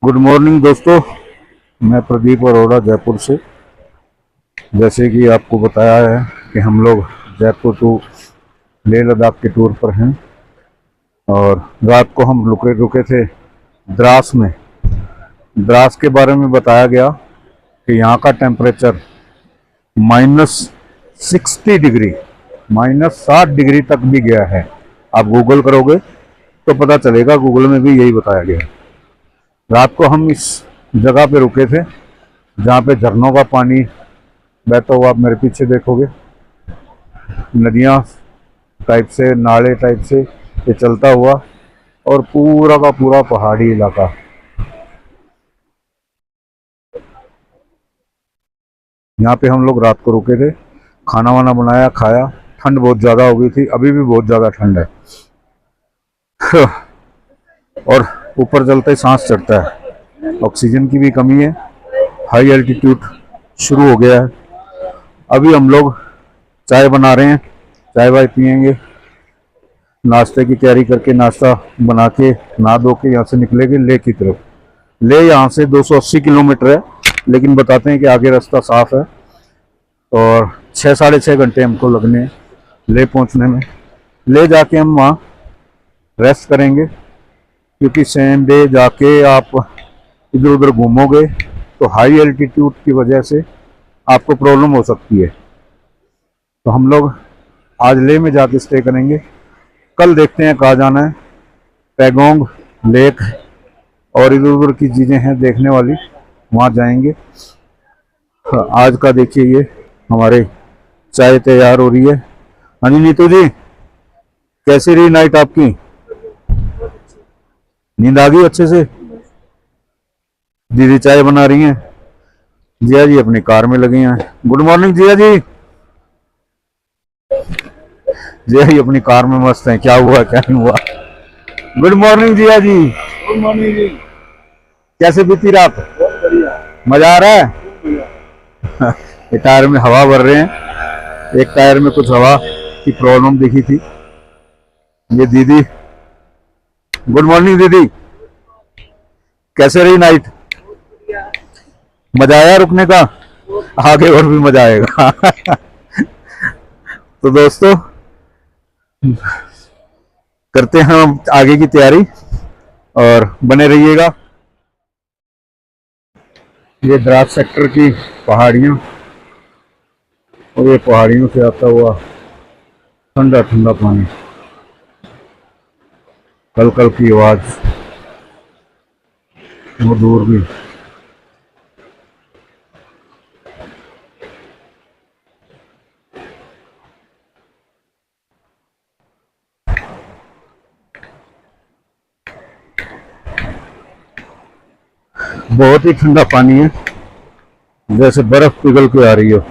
Good morning दोस्तों। मैं प्रदीप अरोड़ा जयपुर से। जैसे कि आपको बताया है कि हम लोग जयपुर टू लेह लद्दाख के टूर पर हैं और रात को हम रुके रुके थे द्रास में। द्रास के बारे में बताया गया कि यहाँ का टेम्परेचर -60 डिग्री -60 डिग्री तक भी गया है। आप गूगल करोगे तो पता चलेगा, गूगल में भी यही बताया गया। रात को हम इस जगह पे रुके थे जहाँ पे झरनों का पानी बहता हुआ, आप मेरे पीछे देखोगे, नदियाँ टाइप से, नाले टाइप से ये चलता हुआ, और पूरा का पूरा पहाड़ी इलाका। यहाँ पे हम लोग रात को रुके थे, खाना वाना बनाया, खाया। ठंड बहुत ज़्यादा हो गई थी, अभी भी बहुत ज़्यादा ठंड है और ऊपर चलते ही सांस चढ़ता है, ऑक्सीजन की भी कमी है। हाई एल्टीट्यूड शुरू हो गया है। अभी हम लोग चाय बना रहे हैं, चाय वाय पियेंगे, नाश्ते की तैयारी करके नाश्ता बना के नहा धो के यहाँ से निकलेंगे लेह की तरफ। लेह यहाँ से 280 किलोमीटर है, लेकिन बताते हैं कि आगे रास्ता साफ है और 6-6.5 घंटे हमको लगने हैं लेह पहुँचने में। ले जाके हम वहाँ रेस्ट करेंगे, क्योंकि सेम डे जाके आप इधर उधर घूमोगे तो हाई एल्टीट्यूड की वजह से आपको प्रॉब्लम हो सकती है। तो हम लोग आज लेह में जाके स्टे करेंगे। कल देखते हैं कहाँ जाना है। पैगोंग लेक और इधर उधर की चीज़ें हैं देखने वाली, वहाँ जाएंगे। आज का देखिए, ये हमारे चाय तैयार हो रही है। हाँ जी नीतू जी, कैसी रही नाइट आपकी? नींद आ गई अच्छे से? दीदी चाय बना रही हैं, जिया जी अपनी कार में लगे हैं। गुड मॉर्निंग जिया जी। जिया जी अपनी कार में मस्त हैं, क्या हुआ क्या नहीं हुआ। गुड मॉर्निंग जिया जी। गुड मॉर्निंग जी। कैसे बीती रात? बहुत बढ़िया। मजा आ रहा है? ये टायर में हवा भर रहे हैं, एक टायर में कुछ हवा की प्रॉब्लम दिखी थी। ये दीदी, गुड मॉर्निंग दीदी, कैसे रही नाइट? मजा आया रुकने का? आगे और भी मजा आएगा तो दोस्तों करते हैं हम आगे की तैयारी और बने रहिएगा। ये द्रास सेक्टर की पहाड़ियाँ, और ये पहाड़ियों से आता हुआ ठंडा ठंडा पानी, कल कल की आवाज, वो दूर भी। बहुत ही ठंडा पानी है, जैसे बर्फ पिघल के आ रही हो।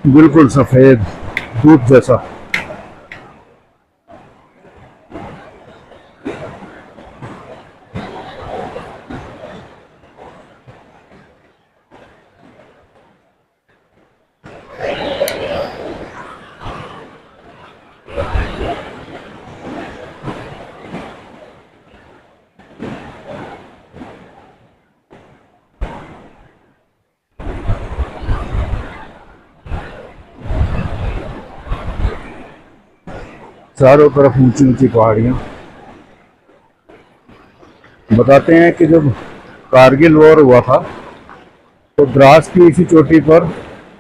बिल्कुल सफेद दूध जैसा। चारों तरफ ऊंची ऊंची पहाड़ियां। बताते हैं कि जब कारगिल वॉर हुआ था तो द्रास की इसी चोटी पर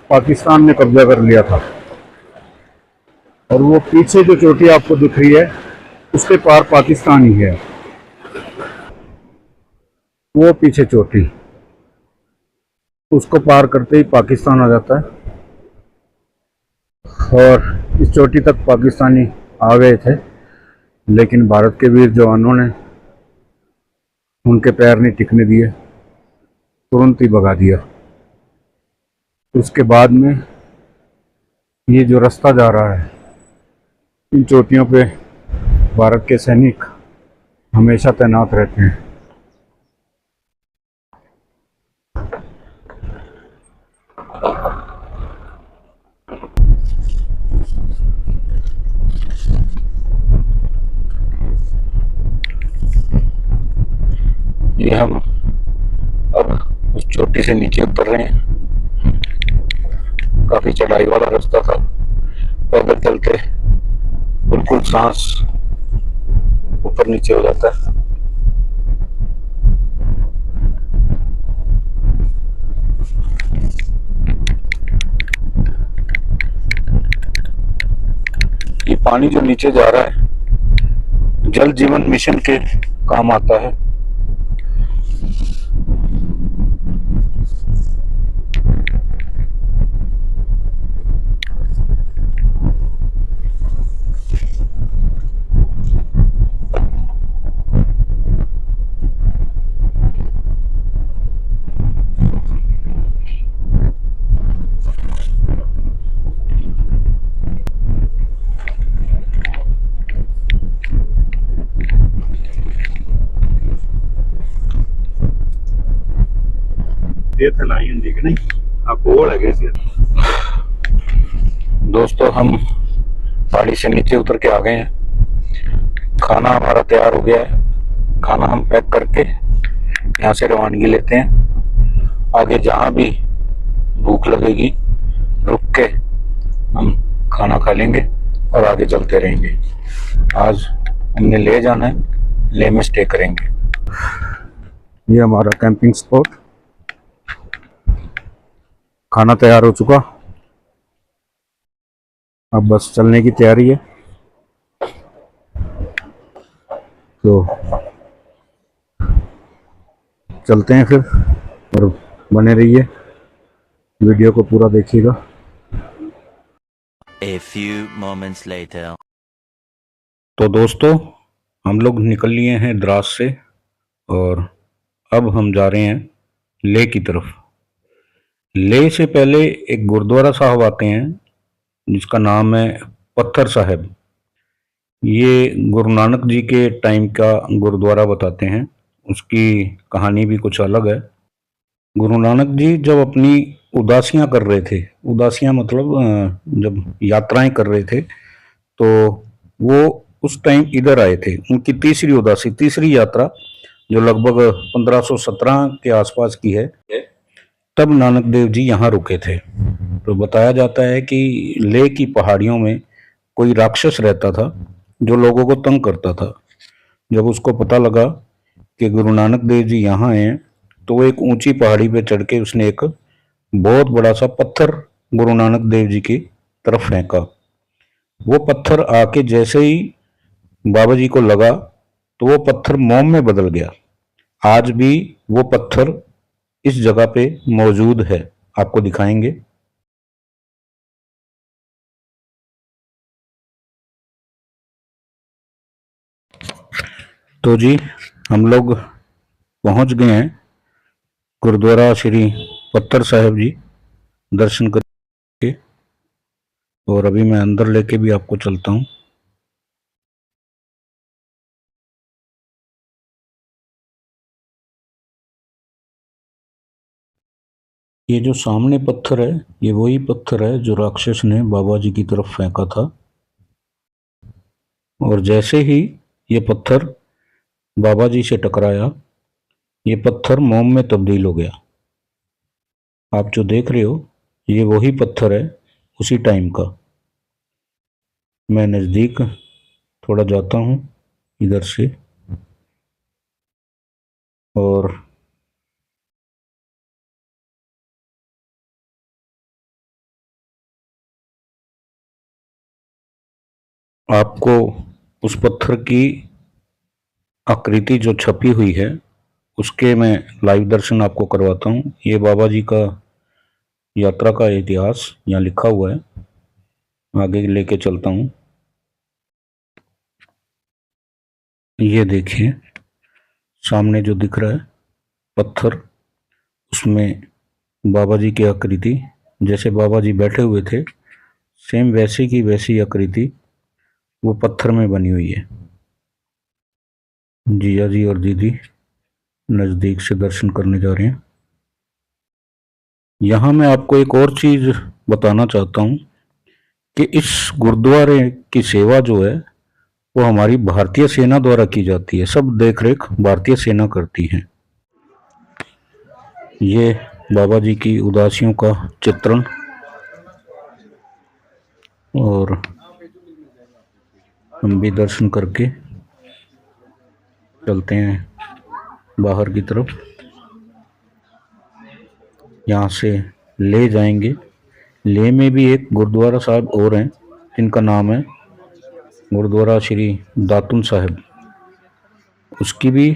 पाकिस्तान ने कब्जा कर लिया था, और वो पीछे जो चोटी आपको दिख रही है उसके पार पाकिस्तान ही है। वो पीछे चोटी, उसको पार करते ही पाकिस्तान आ जाता है, और इस चोटी तक पाकिस्तानी आ गए थे, लेकिन भारत के वीर जवानों ने उनके पैर नहीं टिकने दिए, तुरंत ही भगा दिया। उसके बाद में ये जो रास्ता जा रहा है, इन चोटियों पे भारत के सैनिक हमेशा तैनात रहते हैं। ये हम अब उस चोटी से नीचे उतर रहे हैं। काफी चढ़ाई वाला रास्ता था, पैदल चलते बिल्कुल सांस ऊपर नीचे हो जाता है। ये पानी जो नीचे जा रहा है जल जीवन मिशन के काम आता है। दोस्तों हम पहाड़ी से नीचे उतर के आ गए हैं। खाना हमारा तैयार हो गया है। खाना हम पैक करके यहाँ से रवानगी लेते हैं। आगे जहाँ भी भूख लगेगी रुक के हम खाना खा लेंगे और आगे चलते रहेंगे। आज हमने ले जाना है, ले में स्टे करेंगे। ये हमारा कैंपिंग स्पॉट, खाना तैयार हो चुका, अब बस चलने की तैयारी है। तो चलते हैं फिर, और बने रहिए, वीडियो को पूरा देखिएगा। A few moments later. तो दोस्तों हम लोग निकल लिए हैं द्रास से और अब हम जा रहे हैं लेह की तरफ। लेह से पहले एक गुरुद्वारा साहब आते हैं जिसका नाम है पत्थर साहिब। ये गुरु नानक जी के टाइम का गुरुद्वारा बताते हैं। उसकी कहानी भी कुछ अलग है। गुरु नानक जी जब अपनी उदासियां कर रहे थे, उदासियां मतलब जब यात्राएं कर रहे थे, तो वो उस टाइम इधर आए थे। उनकी तीसरी उदासी, तीसरी यात्रा जो लगभग 1517 के आसपास की है, तब नानक देव जी यहाँ रुके थे। तो बताया जाता है कि लेह की पहाड़ियों में कोई राक्षस रहता था जो लोगों को तंग करता था। जब उसको पता लगा कि गुरु नानक देव जी यहाँ हैं, तो वो एक ऊंची पहाड़ी पे चढ़ के उसने एक बहुत बड़ा सा पत्थर गुरु नानक देव जी की तरफ फेंका। वो पत्थर आके जैसे ही बाबा जी को लगा तो वो पत्थर मोम में बदल गया। आज भी वो पत्थर इस जगह पे मौजूद है, आपको दिखाएंगे। तो जी हम लोग पहुंच गए हैं गुरुद्वारा श्री पत्थर साहिब जी, दर्शन करके, और अभी मैं अंदर लेके भी आपको चलता हूं। ये जो सामने पत्थर है, ये वही पत्थर है जो राक्षस ने बाबा जी की तरफ फेंका था, और जैसे ही ये पत्थर बाबा जी से टकराया, ये पत्थर मोम में तब्दील हो गया। आप जो देख रहे हो ये वही पत्थर है उसी टाइम का। मैं नज़दीक थोड़ा जाता हूँ इधर से, और आपको उस पत्थर की आकृति जो छपी हुई है उसके मैं लाइव दर्शन आपको करवाता हूँ। ये बाबा जी का यात्रा का इतिहास यहाँ लिखा हुआ है, आगे लेके चलता हूँ। ये देखिए सामने जो दिख रहा है पत्थर, उसमें बाबा जी की आकृति, जैसे बाबा जी बैठे हुए थे सेम वैसे की वैसी आकृति वो पत्थर में बनी हुई है। जिया जी और दीदी नज़दीक से दर्शन करने जा रहे हैं। यहाँ मैं आपको एक और चीज़ बताना चाहता हूँ कि इस गुरुद्वारे की सेवा जो है वो हमारी भारतीय सेना द्वारा की जाती है। सब देख रेख भारतीय सेना करती है। ये बाबा जी की उदासियों का चित्रण और हम भी दर्शन करके चलते हैं बाहर की तरफ। यहाँ से ले जाएंगे। ले में भी एक गुरुद्वारा साहब और हैं जिनका नाम है गुरुद्वारा श्री दातुन साहिब। उसकी भी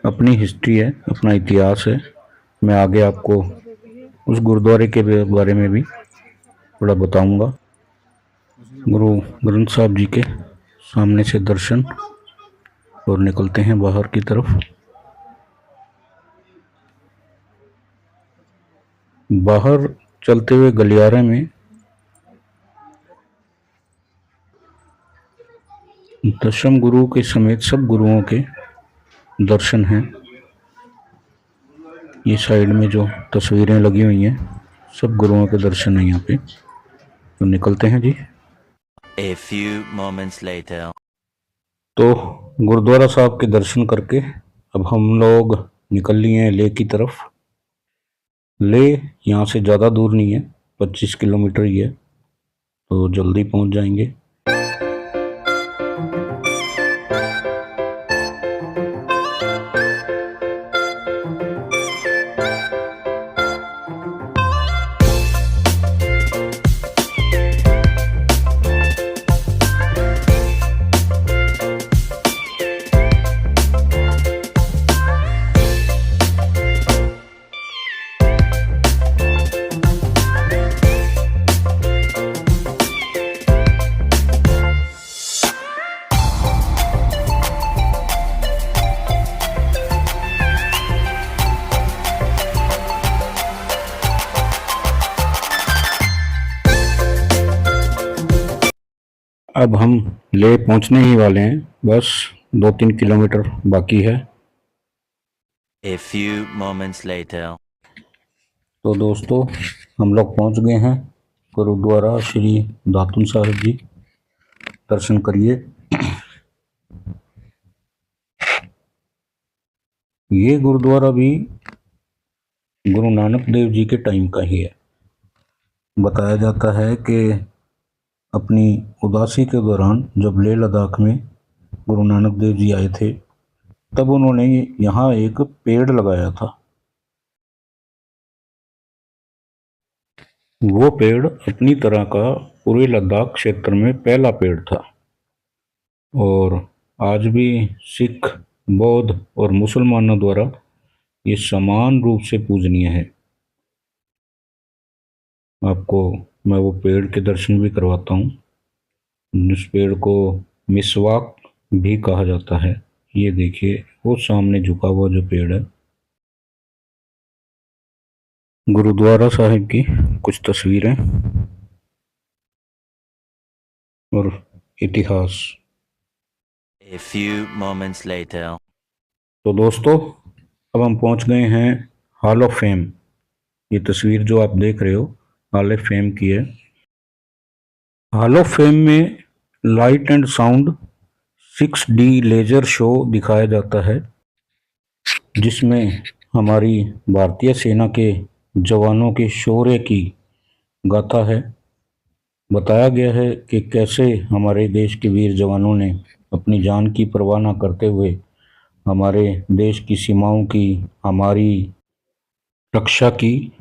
अपनी हिस्ट्री है, अपना इतिहास है। मैं आगे आपको उस गुरुद्वारे के बारे में भी थोड़ा बताऊंगा। गुरु ग्रंथ साहब जी के सामने से दर्शन और निकलते हैं बाहर की तरफ। बाहर चलते हुए गलियारे में दशम गुरु के समेत सब गुरुओं के दर्शन हैं। ये साइड में जो तस्वीरें लगी हुई हैं सब गुरुओं के दर्शन हैं यहाँ पे। तो निकलते हैं जी। A few moments later. तो गुरुद्वारा साहब के दर्शन करके अब हम लोग निकल लिए हैं लेह की तरफ। लेह यहाँ से ज़्यादा दूर नहीं है, 25 किलोमीटर ही है, तो जल्दी पहुँच जाएंगे। अब हम लेह पहुंचने ही वाले हैं, बस 2-3 किलोमीटर बाकी है। A few moments later. तो दोस्तों हम लोग पहुंच गए हैं गुरुद्वारा श्री दातुन साहिब जी। दर्शन करिए। ये गुरुद्वारा भी गुरु नानक देव जी के टाइम का ही है। बताया जाता है कि अपनी उदासी के दौरान जब लेह लद्दाख में गुरु नानक देव जी आए थे तब उन्होंने यहाँ एक पेड़ लगाया था। वो पेड़ अपनी तरह का पूरे लद्दाख क्षेत्र में पहला पेड़ था और आज भी सिख, बौद्ध और मुसलमानों द्वारा ये समान रूप से पूजनीय है। आपको मैं वो पेड़ के दर्शन भी करवाता हूँ। इस पेड़ को मिसवाक भी कहा जाता है। ये देखिए वो सामने झुका हुआ जो पेड़ है। गुरुद्वारा साहिब की कुछ तस्वीरें और इतिहास। A few moments later. तो दोस्तों अब हम पहुंच गए हैं हॉल ऑफ फेम। ये तस्वीर जो आप देख रहे हो हॉल ऑफ फेम की है। हॉल ऑफ फेम में light and sound 6D laser show दिखाया जाता है जिसमें हमारी भारतीय सेना के जवानों के शौर्य की गाथा है। बताया गया है कि कैसे हमारे देश के वीर जवानों ने अपनी जान की परवाह न करते हुए हमारे देश की सीमाओं की, हमारी रक्षा की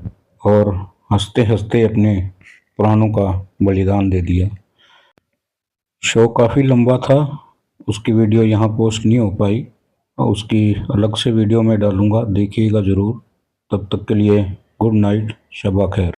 और हंसते हंसते अपने प्राणों का बलिदान दे दिया। शो काफ़ी लंबा था, उसकी वीडियो यहाँ पोस्ट नहीं हो पाई और उसकी अलग से वीडियो मैं डालूँगा, देखिएगा ज़रूर। तब तक के लिए गुड नाइट, शबा खैर।